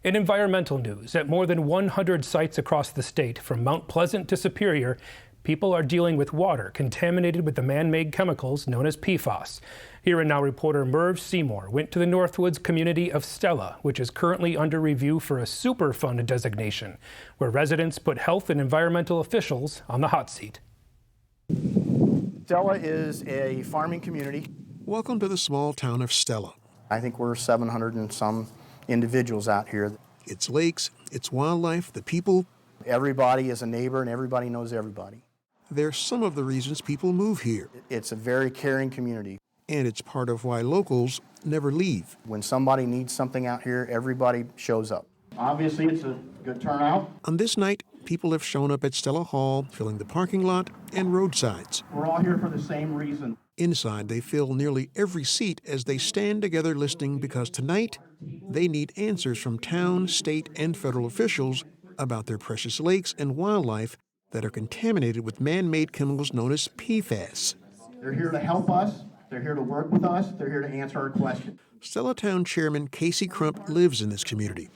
In environmental news, at more than 100 sites across the state, from Mount Pleasant to Superior, people are dealing with water contaminated with the man-made chemicals known as PFAS. Here and Now reporter Merv Seymour went to the Northwoods community of Stella, which is currently under review for a Superfund designation, where residents put health and environmental officials on the hot seat. Stella is a farming community. Welcome to the small town of Stella. I think we're 700 and some individuals out here. Its lakes, its wildlife, the people. Everybody is a neighbor and everybody knows everybody. They're some of the reasons people move here. It's a very caring community. And it's part of why locals never leave. When somebody needs something out here, everybody shows up. Obviously, it's a good turnout. On this night, people have shown up at Stella Hall, filling the parking lot and roadsides. We're all here for the same reason. Inside, they fill nearly every seat as they stand together listening because tonight, they need answers from town, state, and federal officials about their precious lakes and wildlife that are contaminated with man-made chemicals known as PFAS. They're here to help us. They're here to work with us. They're here to answer our questions. Stella Town Chairman Casey Crump lives in this community.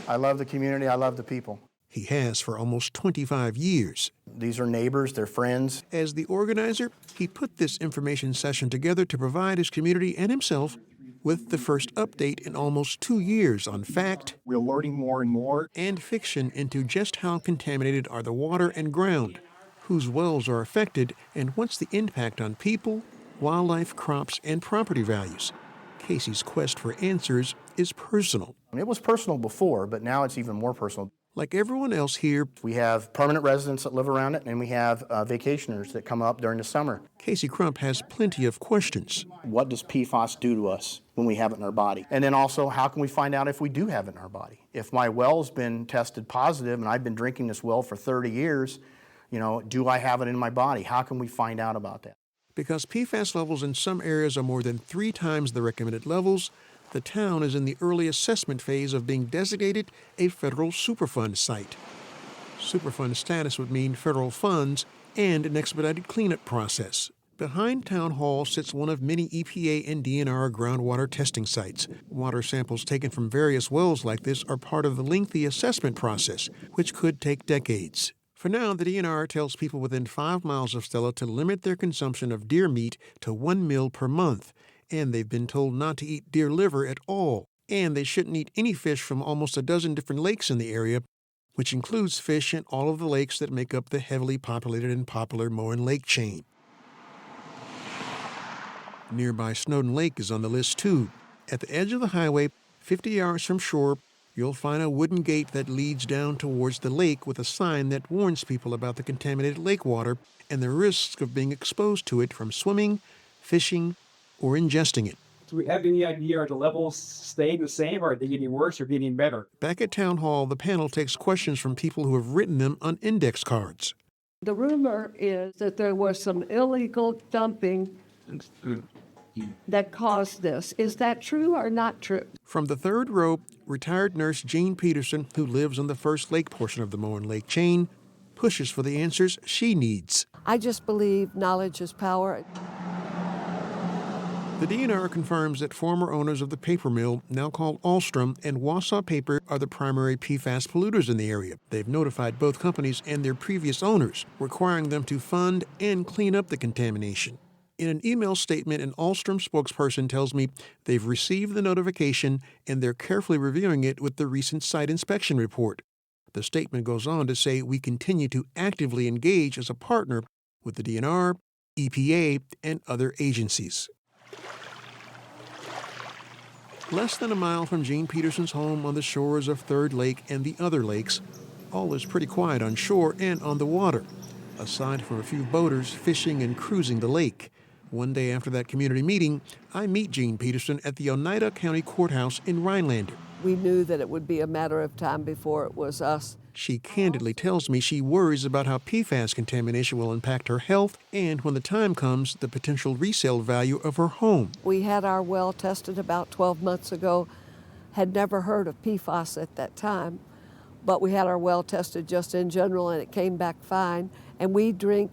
I love the community. I love the people. He has for almost 25 years. These are neighbors, they're friends. As the organizer, he put this information session together to provide his community and himself with the first update in almost 2 years on fact, We're learning more and more. and fiction into just how contaminated are the water and ground, whose wells are affected, and what's the impact on people, wildlife, crops, and property values. Casey's quest for answers is personal. It was personal before, but now it's even more personal. Like everyone else here, We have permanent residents that live around it, and we have vacationers that come up during the summer. Casey Crump has plenty of questions. What does PFAS do to us when we have it in our body? And then also, how can we find out if we do have it in our body? If my well's been tested positive and I've been drinking this well for 30 years, do I have it in my body? How can we find out about that? Because PFAS levels in some areas are more than 3 times the recommended levels, the town is in the early assessment phase of being designated a federal Superfund site. Superfund status would mean federal funds and an expedited cleanup process. Behind Town Hall sits one of many EPA and DNR groundwater testing sites. Water samples taken from various wells like this are part of the lengthy assessment process, which could take decades. For now, the DNR tells people within 5 miles of Stella to limit their consumption of deer meat to 1 meal per month. And they've been told not to eat deer liver at all. And they shouldn't eat any fish from almost a dozen different lakes in the area, which includes fish in all of the lakes that make up the heavily populated and popular Moen Lake chain. Nearby Snowden Lake is on the list too. At the edge of the highway, 50 yards from shore, you'll find a wooden gate that leads down towards the lake with a sign that warns people about the contaminated lake water and the risks of being exposed to it from swimming, fishing, or ingesting it. Do we have any idea, are the levels staying the same, or are they getting worse or getting better? Back at Town Hall, the panel takes questions from people who have written them on index cards. The rumor is that there was some illegal dumping that caused this. Is that true or not true? From the third row, retired nurse Jean Peterson, who lives on the first lake portion of the Moen Lake chain, pushes for the answers she needs. I just believe knowledge is power. The DNR confirms that former owners of the paper mill, now called Alstrom, and Wausau Paper are the primary PFAS polluters in the area. They've notified both companies and their previous owners, requiring them to fund and clean up the contamination. In an email statement, an Alstrom spokesperson tells me they've received the notification and they're carefully reviewing it with the recent site inspection report. The statement goes on to say we continue to actively engage as a partner with the DNR, EPA, and other agencies. Less than a mile from Jean Peterson's home on the shores of Third Lake and the other lakes, all is pretty quiet on shore and on the water, aside from a few boaters fishing and cruising the lake. One day after that community meeting, I meet Jean Peterson at the Oneida County Courthouse in Rhinelander. We knew that it would be a matter of time before it was us. She candidly tells me she worries about how PFAS contamination will impact her health and, when the time comes, the potential resale value of her home. We had our well tested about 12 months ago, had never heard of PFAS at that time, but we had our well tested just in general and it came back fine. And we drink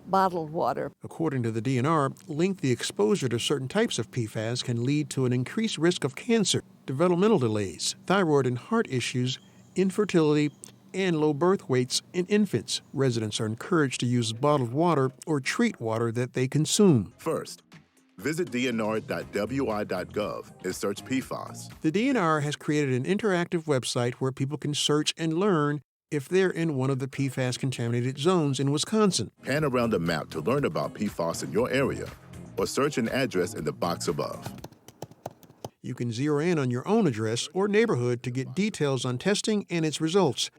bottled water. According to the DNR, lengthy exposure to certain types of PFAS can lead to an increased risk of cancer, developmental delays, thyroid and heart issues, infertility, and low birth weights in infants. Residents are encouraged to use bottled water or treat water that they consume. First, visit dnr.wi.gov and search PFAS. The DNR has created an interactive website where people can search and learn if they're in one of the PFAS-contaminated zones in Wisconsin. Pan around the map to learn about PFAS in your area, or search an address in the box above. You can zero in on your own address or neighborhood to get details on testing and its results.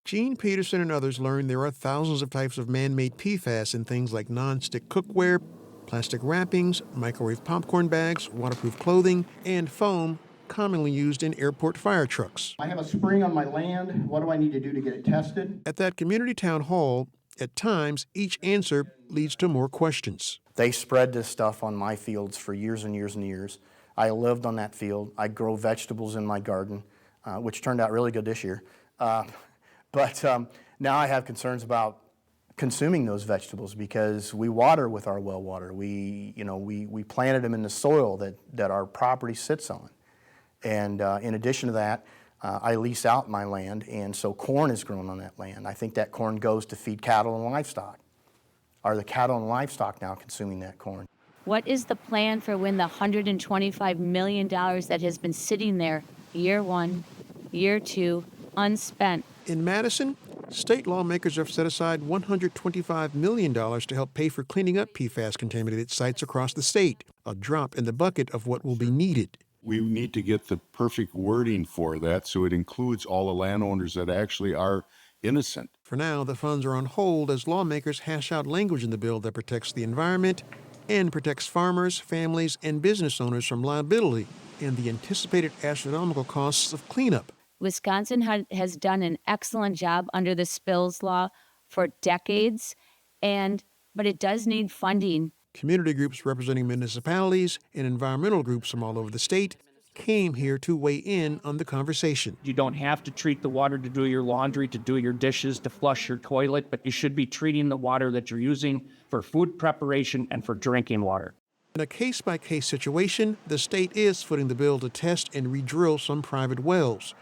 Gene Peterson and others learned there are thousands of types of man-made PFAS in things like non-stick cookware, plastic wrappings, microwave popcorn bags, waterproof clothing, and foam commonly used in airport fire trucks. I have a spring on my land. What do I need to do to get it tested? At that community town hall, at times, each answer leads to more questions. They spread this stuff on my fields for years and years and years. I lived on that field. I grow vegetables in my garden, which turned out really good this year. But now I have concerns about consuming those vegetables because we water with our well water. We planted them in the soil that our property sits on. And in addition to that, I lease out my land, and so corn is grown on that land. I think that corn goes to feed cattle and livestock. Are the cattle and livestock now consuming that corn? What is the plan for when the $125 million that has been sitting there, year one, year two, unspent? In Madison, state lawmakers have set aside $125 million to help pay for cleaning up PFAS-contaminated sites across the state, a drop in the bucket of what will be needed. We need to get the perfect wording for that so it includes all the landowners that actually are innocent. For now, the funds are on hold as lawmakers hash out language in the bill that protects the environment and protects farmers, families, and business owners from liability and the anticipated astronomical costs of cleanup. Wisconsin has done an excellent job under the spills law for decades, but it does need funding. Community groups representing municipalities and environmental groups from all over the state came here to weigh in on the conversation. You don't have to treat the water to do your laundry, to do your dishes, to flush your toilet, but you should be treating the water that you're using for food preparation and for drinking water. In a case-by-case situation, the state is footing the bill to test and re-drill some private wells.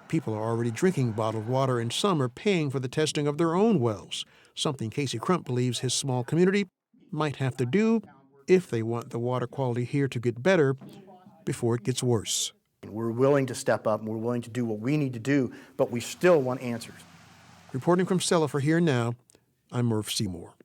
People are already drinking bottled water and some are paying for the testing of their own wells, something Casey Crump believes his small community might have to do if they want the water quality here to get better before it gets worse. We're willing to step up and we're willing to do what we need to do, but we still want answers. Reporting from Stella for Here Now, I'm Murph Seymour.